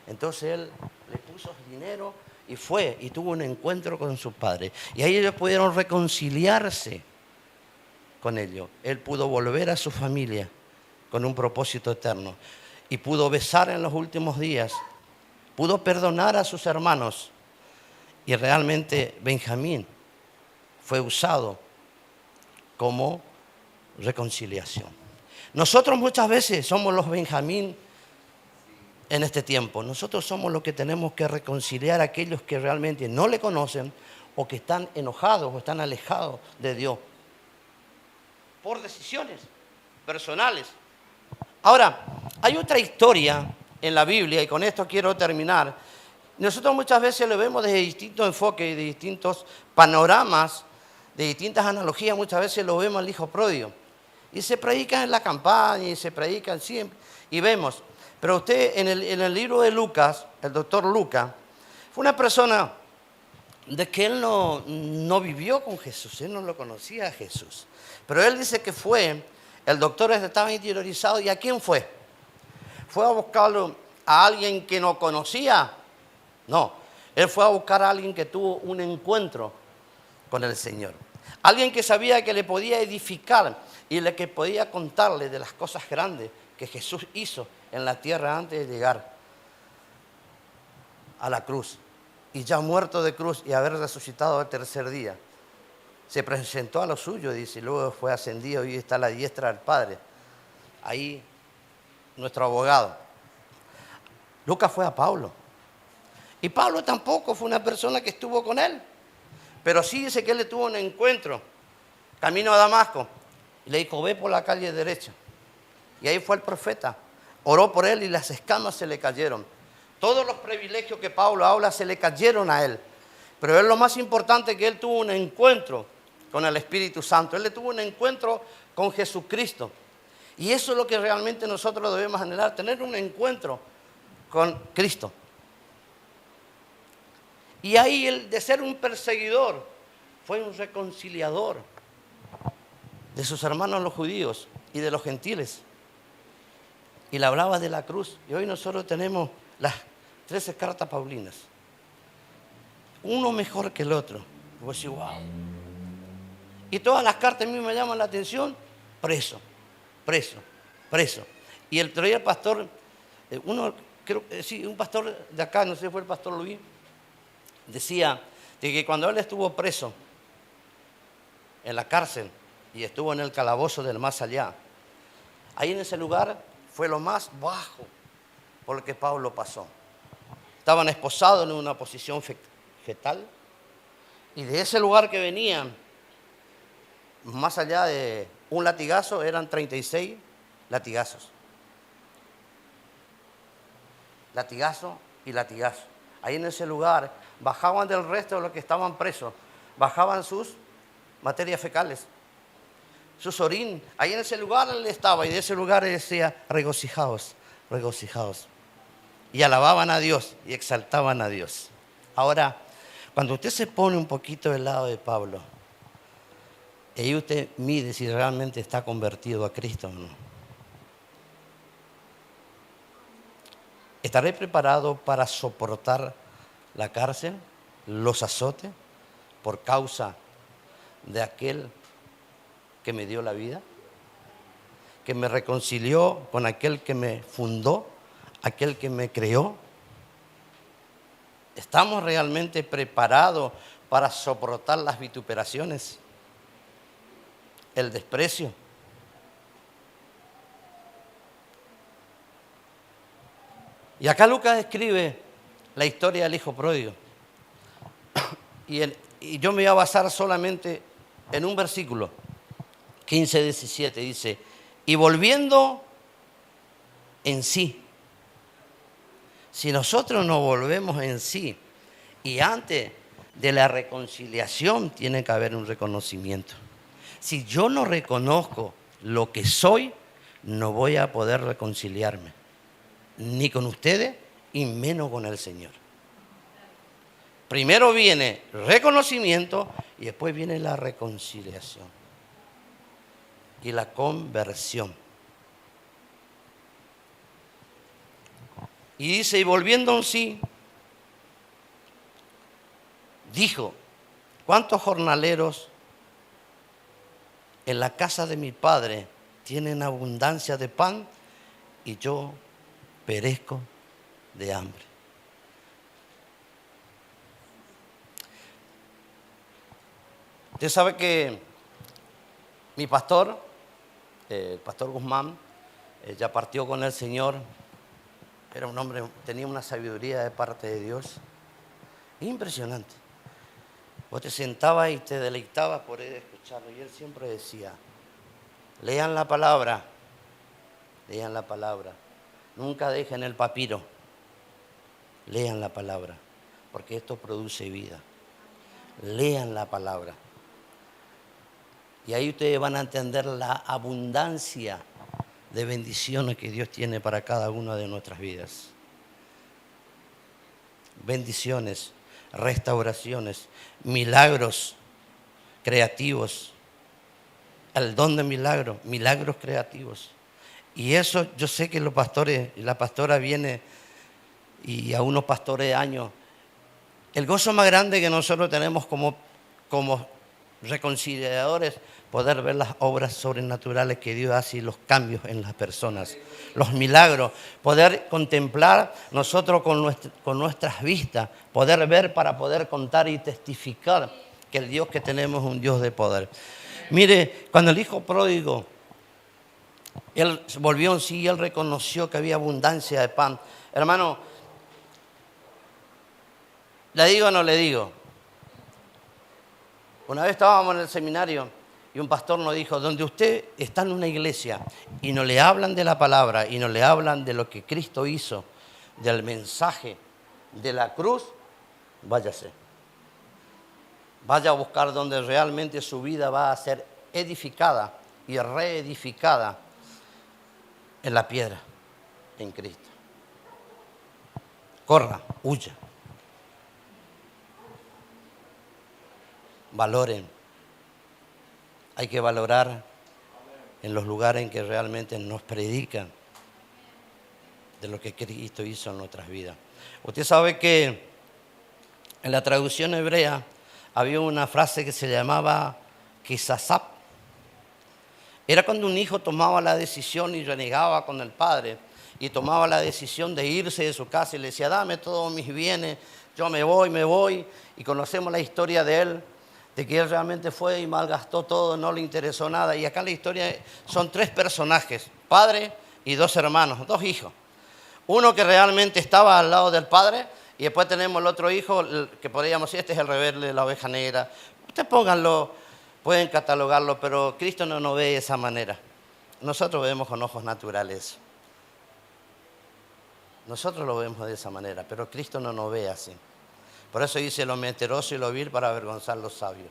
Entonces él le puso dinero y fue y tuvo un encuentro con su padre. Y ahí ellos pudieron reconciliarse con ellos. Él pudo volver a su familia con un propósito eterno. Y pudo besar en los últimos días. Pudo perdonar a sus hermanos. Y realmente Benjamín fue usado como reconciliación. Nosotros muchas veces somos los Benjamín en este tiempo. Nosotros somos los que tenemos que reconciliar a aquellos que realmente no le conocen o que están enojados o están alejados de Dios por decisiones personales. Ahora, hay otra historia en la Biblia, y con esto quiero terminar. Nosotros muchas veces lo vemos desde distintos enfoques, de distintos panoramas, de distintas analogías. Muchas veces lo vemos al hijo pródigo. Y se predica en la campaña, y se predican siempre. Y vemos. Pero usted en el libro de Lucas, el doctor Lucas, fue una persona de que él no vivió con Jesús, él no lo conocía a Jesús. Pero él dice que fue, el doctor estaba interiorizado. ¿Y a quién fue? ¿Fue a buscarlo a alguien que no conocía? No, él fue a buscar a alguien que tuvo un encuentro con el Señor. Alguien que sabía que le podía edificar y que podía contarle de las cosas grandes que Jesús hizo en la tierra antes de llegar a la cruz. Y ya muerto de cruz y haber resucitado al tercer día, se presentó a lo suyo, dice, y luego fue ascendido y está a la diestra del Padre. Ahí nuestro abogado. Lucas fue a Pablo. Y Pablo tampoco fue una persona que estuvo con él. Pero sí dice que él tuvo un encuentro, camino a Damasco. Y le dijo, ve por la calle derecha. Y ahí fue el profeta. Oró por él y las escamas se le cayeron. Todos los privilegios que Pablo habla se le cayeron a él. Pero es lo más importante, que él tuvo un encuentro con el Espíritu Santo. Él tuvo un encuentro con Jesucristo. Y eso es lo que realmente nosotros debemos anhelar, tener un encuentro con Cristo. Y ahí él, de ser un perseguidor, fue un reconciliador de sus hermanos los judíos y de los gentiles. Y le hablaba de la cruz. Y hoy nosotros tenemos las 13 cartas paulinas. Uno mejor que el otro. Y vos decís, wow. Y todas las cartas a mí me llaman la atención. Preso, preso, preso. Y el otro día el pastor, un pastor de acá, no sé si fue el pastor Luis, decía de que cuando él estuvo preso en la cárcel, y estuvo en el calabozo del más allá. Ahí en ese lugar fue lo más bajo por el que Pablo pasó. Estaban esposados en una posición fetal, y de ese lugar que venían, más allá de un latigazo, eran 36 latigazos. Latigazo y latigazo. Ahí en ese lugar bajaban del resto de los que estaban presos, bajaban sus materias fecales, sus orín. Ahí en ese lugar él estaba, y de ese lugar él decía: regocijaos, regocijaos. Y alababan a Dios y exaltaban a Dios. Ahora, cuando usted se pone un poquito del lado de Pablo, y ahí usted mide si realmente está convertido a Cristo o no. ¿Estaré preparado para soportar la cárcel, los azotes, por causa de aquel que me dio la vida, que me reconcilió con aquel que me fundó, aquel que me creó? ¿Estamos realmente preparados para soportar las vituperaciones, el desprecio? Y acá Lucas escribe la historia del hijo pródigo. Y yo me voy a basar solamente en un versículo, 15-17, dice: y volviendo en sí. Si nosotros nos volvemos en sí, y antes de la reconciliación tiene que haber un reconocimiento. Si yo no reconozco lo que soy, no voy a poder reconciliarme, ni con ustedes y menos con el Señor. Primero viene reconocimiento y después viene la reconciliación y la conversión. Y dice: y volviendo en sí, dijo: ¿cuántos jornaleros en la casa de mi padre tienen abundancia de pan y yo perezco de hambre? Usted sabe que mi pastor, el pastor Guzmán, ya partió con el Señor. Era un hombre, tenía una sabiduría de parte de Dios impresionante. Vos te sentabas y te deleitabas por él escucharlo. Y él siempre decía: lean la palabra, lean la palabra. Nunca dejen el papiro. Lean la palabra, porque esto produce vida. Lean la palabra. Y ahí ustedes van a entender la abundancia de bendiciones que Dios tiene para cada una de nuestras vidas. Bendiciones, restauraciones, milagros creativos. El don de milagros, milagros creativos. Y eso yo sé que los pastores, y la pastora viene, y a unos pastores de años, el gozo más grande que nosotros tenemos como reconciliadores, poder ver las obras sobrenaturales que Dios hace y los cambios en las personas, los milagros, poder contemplar nosotros con nuestras vistas, poder ver para poder contar y testificar que el Dios que tenemos es un Dios de poder. Mire, cuando el hijo pródigo, él volvió en sí y él reconoció que había abundancia de pan. Hermano, ¿le digo o no le digo? Una vez estábamos en el seminario y un pastor nos dijo: donde usted está en una iglesia y no le hablan de la palabra y no le hablan de lo que Cristo hizo, del mensaje de la cruz, váyase. Vaya a buscar donde realmente su vida va a ser edificada y reedificada en la piedra, en Cristo. Corra, huya. Valoren. Hay que valorar en los lugares en que realmente nos predican de lo que Cristo hizo en nuestras vidas. Usted sabe que en la traducción hebrea había una frase que se llamaba kisasap. Era cuando un hijo tomaba la decisión y renegaba con el padre y tomaba la decisión de irse de su casa y le decía: dame todos mis bienes, yo me voy. Y conocemos la historia de él, de que él realmente fue y malgastó todo, no le interesó nada. Y acá en la historia son 3 personajes, padre y 2 hermanos, 2 hijos. Uno que realmente estaba al lado del padre y después tenemos el otro hijo que podríamos decir, este es el rebelde, la oveja negra. Ustedes pónganlo, pueden catalogarlo, pero Cristo no nos ve de esa manera. Nosotros vemos con ojos naturales. Nosotros lo vemos de esa manera, pero Cristo no nos ve así. Por eso dice lo menesteroso y lo vil para avergonzar a los sabios.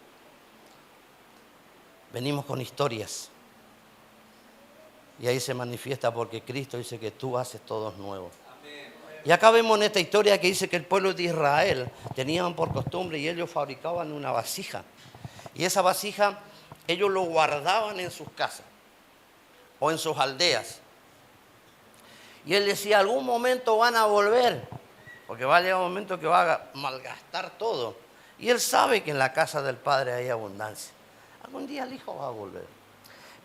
Venimos con historias. Y ahí se manifiesta porque Cristo dice que tú haces todos nuevos. Y acá vemos en esta historia que dice que el pueblo de Israel tenían por costumbre y ellos fabricaban una vasija. Y esa vasija ellos lo guardaban en sus casas o en sus aldeas. Y él decía, algún momento van a volver, porque va a llegar un momento que va a malgastar todo. Y él sabe que en la casa del Padre hay abundancia. Algún día el Hijo va a volver.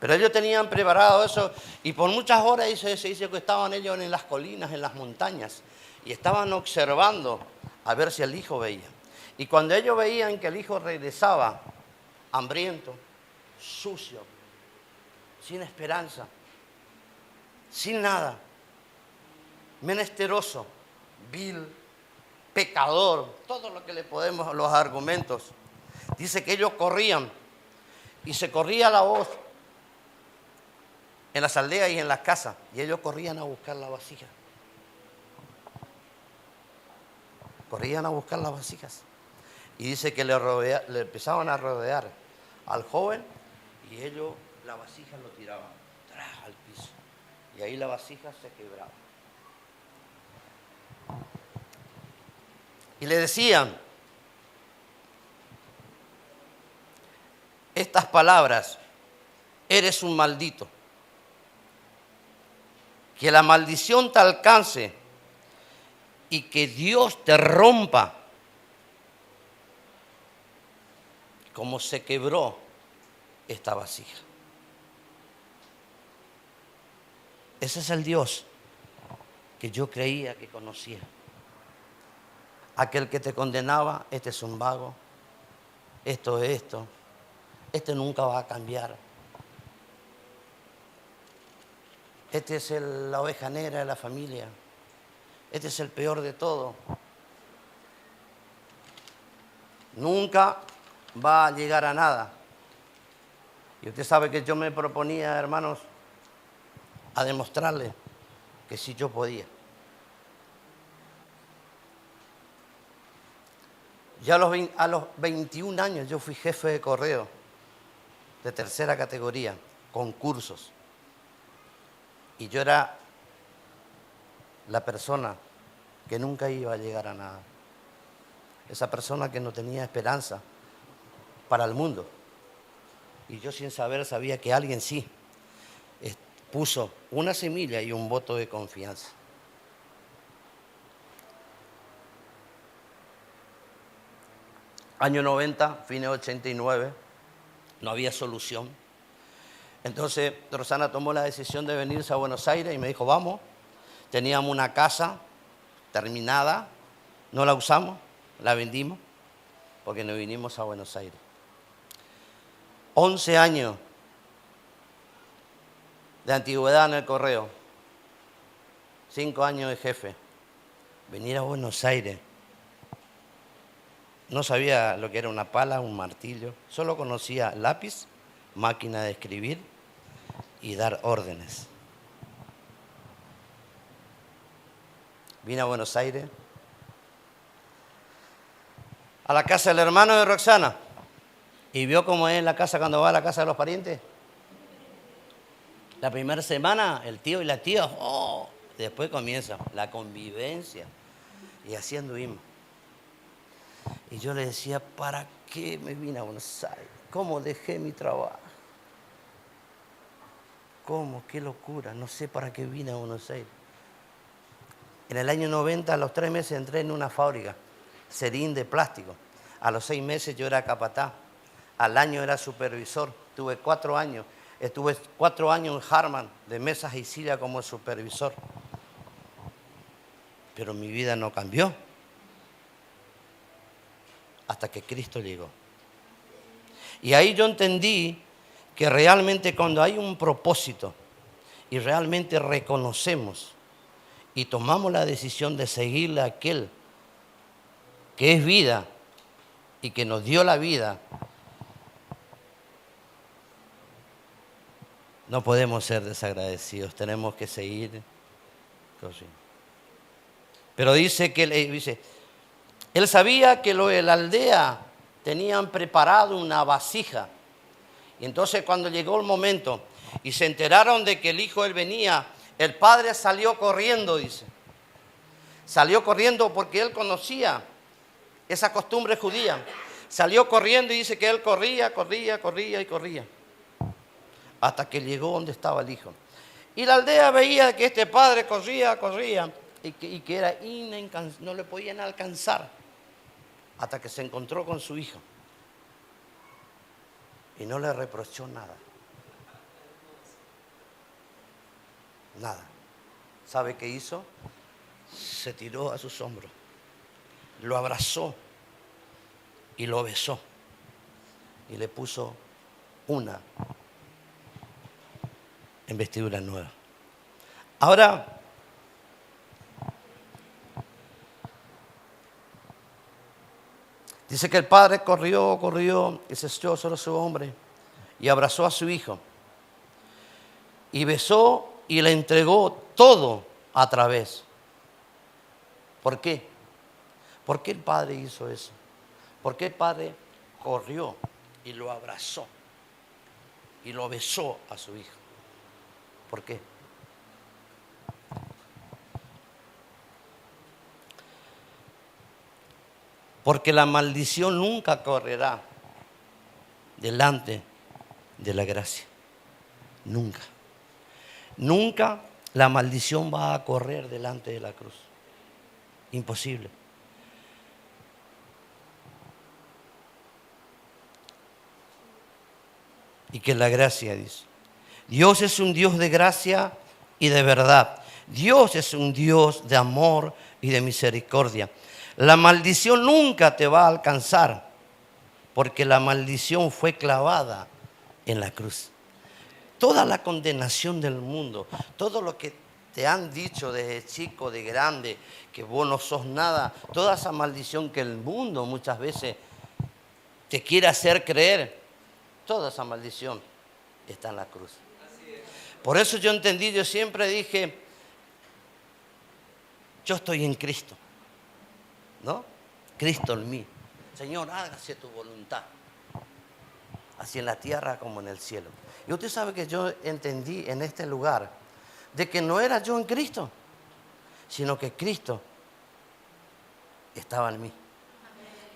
Pero ellos tenían preparado eso y por muchas horas se dice que estaban ellos en las colinas, en las montañas, y estaban observando a ver si el Hijo veía. Y cuando ellos veían que el Hijo regresaba hambriento, sucio, sin esperanza, sin nada, menesteroso, vil, pecador, todo lo que le podemos, los argumentos. Dice que ellos corrían y se corría la voz en las aldeas y en las casas, y ellos corrían a buscar la vasija. Corrían a buscar las vasijas. Y dice que le empezaban a rodear al joven y ellos la vasija lo tiraban al piso. Y ahí la vasija se quebraba. Y le decían estas palabras: eres un maldito, que la maldición te alcance y que Dios te rompa como se quebró esta vasija. Ese es el Dios que yo creía que conocía. Aquel que te condenaba, este es un vago, esto es esto, este nunca va a cambiar. Este es la oveja negra de la familia, este es el peor de todo. Nunca va a llegar a nada. Y usted sabe que yo me proponía, hermanos, a demostrarle que sí yo podía. Ya a los 21 años yo fui jefe de correo de 3ª categoría, con cursos. Y yo era la persona que nunca iba a llegar a nada. Esa persona que no tenía esperanza para el mundo. Y yo sin saber sabía que alguien sí puso una semilla y un voto de confianza. Año 90, fines 89, no había solución. Entonces Rosana tomó la decisión de venirse a Buenos Aires y me dijo, vamos. Teníamos una casa terminada, no la usamos, la vendimos, porque nos vinimos a Buenos Aires. 11 años de antigüedad en el correo, 5 años de jefe. Venir a Buenos Aires. No sabía lo que era una pala, un martillo, solo conocía lápiz, máquina de escribir y dar órdenes. Vine a Buenos Aires, a la casa del hermano de Roxana, y vio cómo es la casa cuando va a la casa de los parientes. La primera semana, el tío y la tía, después comienza la convivencia, y así anduvimos. Y yo le decía, ¿para qué me vine a Buenos Aires? ¿Cómo dejé mi trabajo? ¿Cómo? ¡Qué locura! No sé para qué vine a Buenos Aires. En el año 90, a los 3 meses, entré en una fábrica, Serín de plástico. A los 6 meses yo era capataz. Al año era supervisor. Tuve 4 años. Estuve 4 años en Harman, de mesas y sillas como supervisor. Pero mi vida no cambió. Hasta que Cristo llegó. Y ahí yo entendí que realmente cuando hay un propósito y realmente reconocemos y tomamos la decisión de seguirle a aquel que es vida y que nos dio la vida, no podemos ser desagradecidos, tenemos que seguir corriendo. Pero dice que él sabía que lo de la aldea tenían preparado una vasija. Y entonces cuando llegó el momento y se enteraron de que el hijo de él venía, el padre salió corriendo, dice. Salió corriendo porque él conocía esa costumbre judía. Salió corriendo y dice que él corría y corría. Hasta que llegó donde estaba el hijo. Y la aldea veía que este padre corría y que era no le podían alcanzar. Hasta que se encontró con su hijo. Y no le reprochó nada. Nada. ¿Sabe qué hizo? Se tiró a sus hombros, lo abrazó y lo besó. Y le puso una investidura nueva. Ahora, dice que el padre corrió y se echó sobre su hombre y abrazó a su hijo y besó y le entregó todo a través. ¿Por qué? ¿Por qué el padre hizo eso? ¿Por qué el padre corrió y lo abrazó y lo besó a su hijo? ¿Por qué? Porque la maldición nunca correrá delante de la gracia. Nunca. Nunca la maldición va a correr delante de la cruz. Imposible. Y que la gracia, dice. Dios es un Dios de gracia y de verdad. Dios es un Dios de amor y de misericordia. La maldición nunca te va a alcanzar, porque la maldición fue clavada en la cruz. Toda la condenación del mundo, todo lo que te han dicho desde chico, de grande, que vos no sos nada, toda esa maldición que el mundo muchas veces te quiere hacer creer, toda esa maldición está en la cruz. Por eso yo entendí, yo siempre dije, yo estoy en Cristo, ¿no? Cristo en mí. Señor, hágase tu voluntad, así en la tierra como en el cielo. Y usted sabe que yo entendí en este lugar de que no era yo en Cristo, sino que Cristo estaba en mí.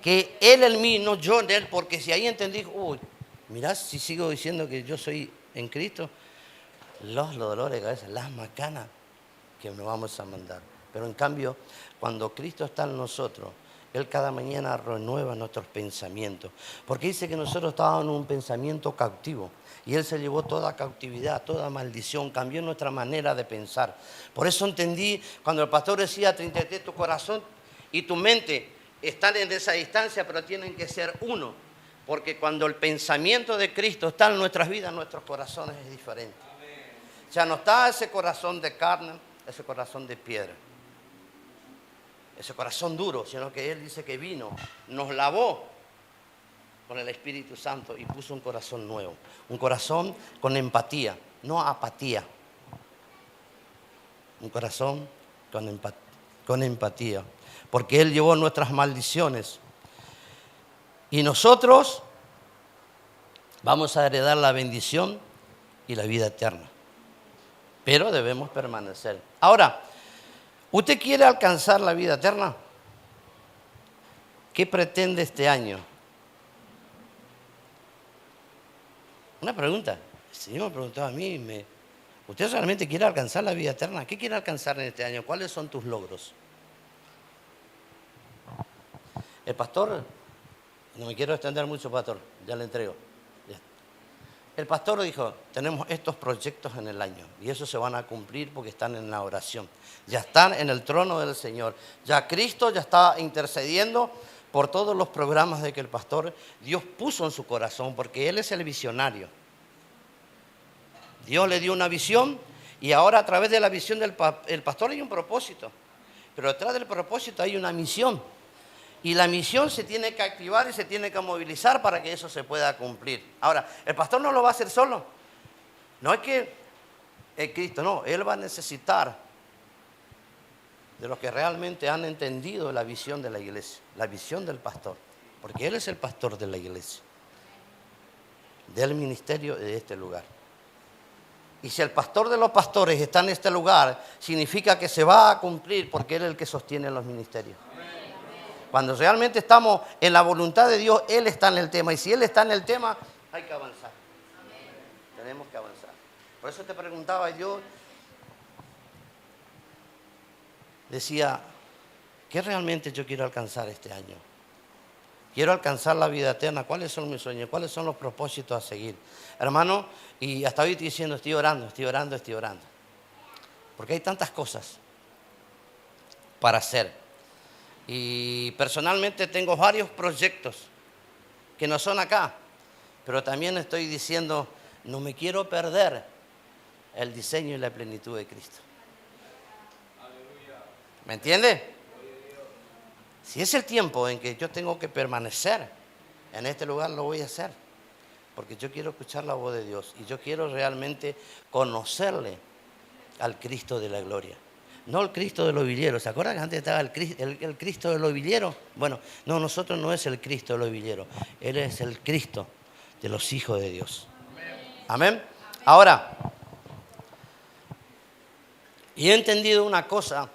Que Él en mí, no yo en Él, porque si ahí entendí, uy, mirá, si sigo diciendo que yo soy en Cristo, los dolores de cabeza, las macanas que nos vamos a mandar. Pero en cambio, cuando Cristo está en nosotros, Él cada mañana renueva nuestros pensamientos. Porque dice que nosotros estábamos en un pensamiento cautivo. Y Él se llevó toda cautividad, toda maldición, cambió nuestra manera de pensar. Por eso entendí cuando el pastor decía, Trinité, tu corazón y tu mente están en esa distancia, pero tienen que ser uno. Porque cuando el pensamiento de Cristo está en nuestras vidas, nuestros corazones es diferente. Ya no está ese corazón de carne, ese corazón de piedra. Ese corazón duro, sino que Él dice que vino, nos lavó con el Espíritu Santo y puso un corazón nuevo. Un corazón con empatía, no apatía. Un corazón con empatía. Porque Él llevó nuestras maldiciones. Y nosotros vamos a heredar la bendición y la vida eterna. Pero debemos permanecer. Ahora, ¿usted quiere alcanzar la vida eterna? ¿Qué pretende este año? Una pregunta. El Señor me preguntó a mí, ¿usted realmente quiere alcanzar la vida eterna? ¿Qué quiere alcanzar en este año? ¿Cuáles son tus logros? El pastor, no me quiero extender mucho, pastor, ya le entrego. El pastor dijo, tenemos estos proyectos en el año y esos se van a cumplir porque están en la oración. Ya están en el trono del Señor. Ya Cristo ya está intercediendo por todos los programas de que el pastor Dios puso en su corazón, porque él es el visionario. Dios le dio una visión y ahora a través de la visión del pastor hay un propósito, pero detrás del propósito hay una misión. Y la misión se tiene que activar y se tiene que movilizar para que eso se pueda cumplir. Ahora, el pastor no lo va a hacer solo. No es que el Cristo, no, él va a necesitar de los que realmente han entendido la visión de la iglesia, la visión del pastor, porque él es el pastor de la iglesia, del ministerio de este lugar. Y si el pastor de los pastores está en este lugar, significa que se va a cumplir, porque él es el que sostiene los ministerios. Cuando realmente estamos en la voluntad de Dios, él está en el tema, y si él está en el tema, hay que avanzar. Tenemos que avanzar. Por eso te preguntaba yo, decía, ¿qué realmente yo quiero alcanzar este año? Quiero alcanzar la vida eterna. ¿Cuáles son mis sueños? ¿Cuáles son los propósitos a seguir? Hermano, y hasta hoy estoy diciendo, estoy orando. Porque hay tantas cosas para hacer. Y personalmente tengo varios proyectos que no son acá. Pero también estoy diciendo, no me quiero perder el diseño y la plenitud de Cristo. ¿Me entiende? Si es el tiempo en que yo tengo que permanecer en este lugar, lo voy a hacer. Porque yo quiero escuchar la voz de Dios y yo quiero realmente conocerle al Cristo de la gloria. No el Cristo de los villeros. ¿Se acuerdan que antes estaba el Cristo de los villeros? Bueno, no, nosotros no es el Cristo de los villeros. Él es el Cristo de los hijos de Dios. Amén. Ahora, y he entendido una cosa,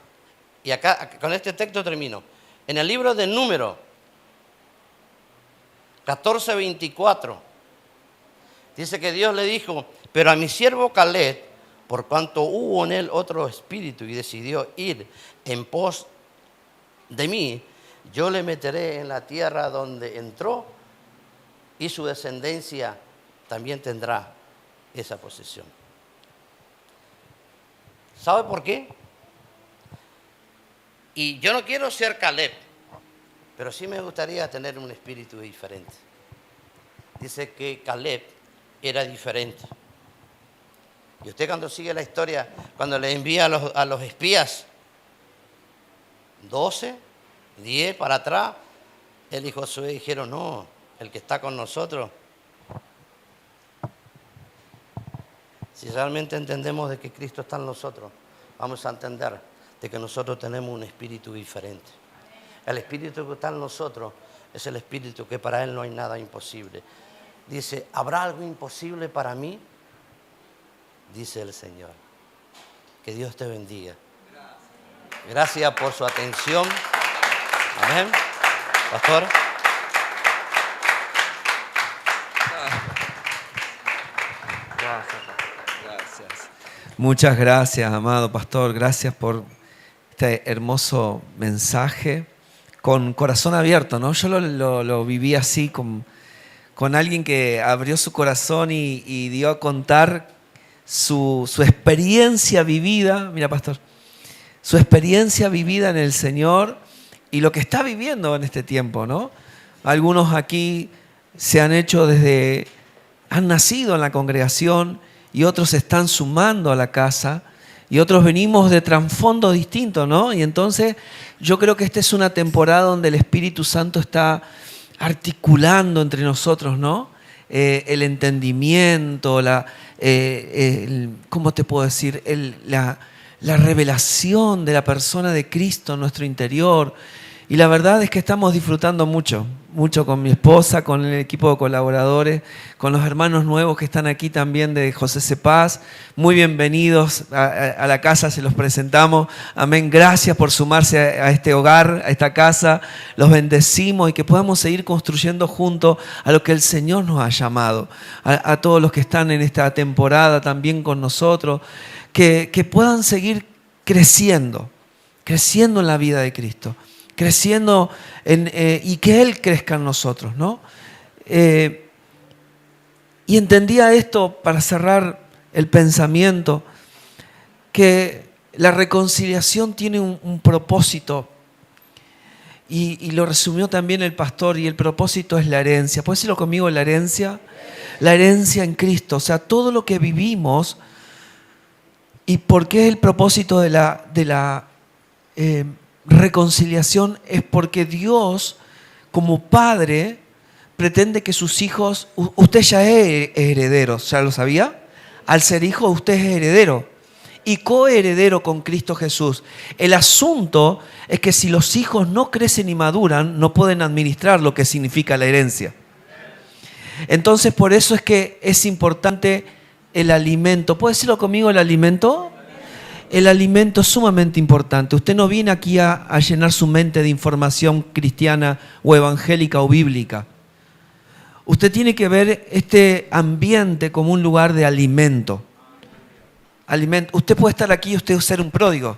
y acá con este texto termino. En el libro de Números 14:24 dice que Dios le dijo, pero a mi siervo Caleb, por cuanto hubo en él otro espíritu y decidió ir en pos de mí, yo le meteré en la tierra donde entró y su descendencia también tendrá esa posesión. ¿Sabe por qué? Y yo no quiero ser Caleb, pero sí me gustaría tener un espíritu diferente. Dice que Caleb era diferente. Y usted cuando sigue la historia, cuando le envía a los espías, 12, 10 para atrás, él y Josué dijeron, no, el que está con nosotros. Si realmente entendemos de que Cristo está en nosotros, vamos a entender de que nosotros tenemos un espíritu diferente. El espíritu que está en nosotros es el espíritu que para Él no hay nada imposible. Dice, ¿habrá algo imposible para mí? Dice el Señor. Que Dios te bendiga. Gracias por su atención. Amén. Pastor. Gracias. Muchas gracias, amado pastor. Gracias por este hermoso mensaje. Con corazón abierto, ¿no? Yo lo viví así, con alguien que abrió su corazón y dio a contar su experiencia vivida. Mira, pastor, su experiencia vivida en el Señor y lo que está viviendo en este tiempo, ¿no? Algunos aquí han nacido en la congregación y otros se están sumando a la casa y otros venimos de trasfondo distinto, ¿no? Y entonces yo creo que esta es una temporada donde el Espíritu Santo está articulando entre nosotros, ¿no? El entendimiento, ¿cómo te puedo decir? La revelación de la persona de Cristo en nuestro interior. Y la verdad es que estamos disfrutando mucho con mi esposa, con el equipo de colaboradores, con los hermanos nuevos que están aquí también de José Cepaz. Muy bienvenidos a la casa, se los presentamos. Amén. Gracias por sumarse a este hogar, a esta casa. Los bendecimos y que podamos seguir construyendo juntos a lo que el Señor nos ha llamado. A todos los que están en esta temporada también con nosotros, que puedan seguir creciendo en la vida de Cristo. Creciendo y que Él crezca en nosotros, ¿no? Y entendía esto, para cerrar el pensamiento, que la reconciliación tiene un propósito y lo resumió también el pastor, y el propósito es la herencia. ¿Puedes decirlo conmigo, la herencia? La herencia en Cristo, o sea, todo lo que vivimos. ¿Y por qué el propósito de la reconciliación? Es porque Dios, como Padre, pretende que sus hijos... Usted ya es heredero, ¿ya lo sabía? Al ser hijo, usted es heredero y coheredero con Cristo Jesús. El asunto es que si los hijos no crecen y maduran, no pueden administrar lo que significa la herencia. Entonces, por eso es que es importante el alimento. ¿Puede decirlo conmigo, el alimento? El alimento es sumamente importante. Usted no viene aquí a llenar su mente de información cristiana o evangélica o bíblica. Usted tiene que ver este ambiente como un lugar de alimento. Usted puede estar aquí y usted ser un pródigo.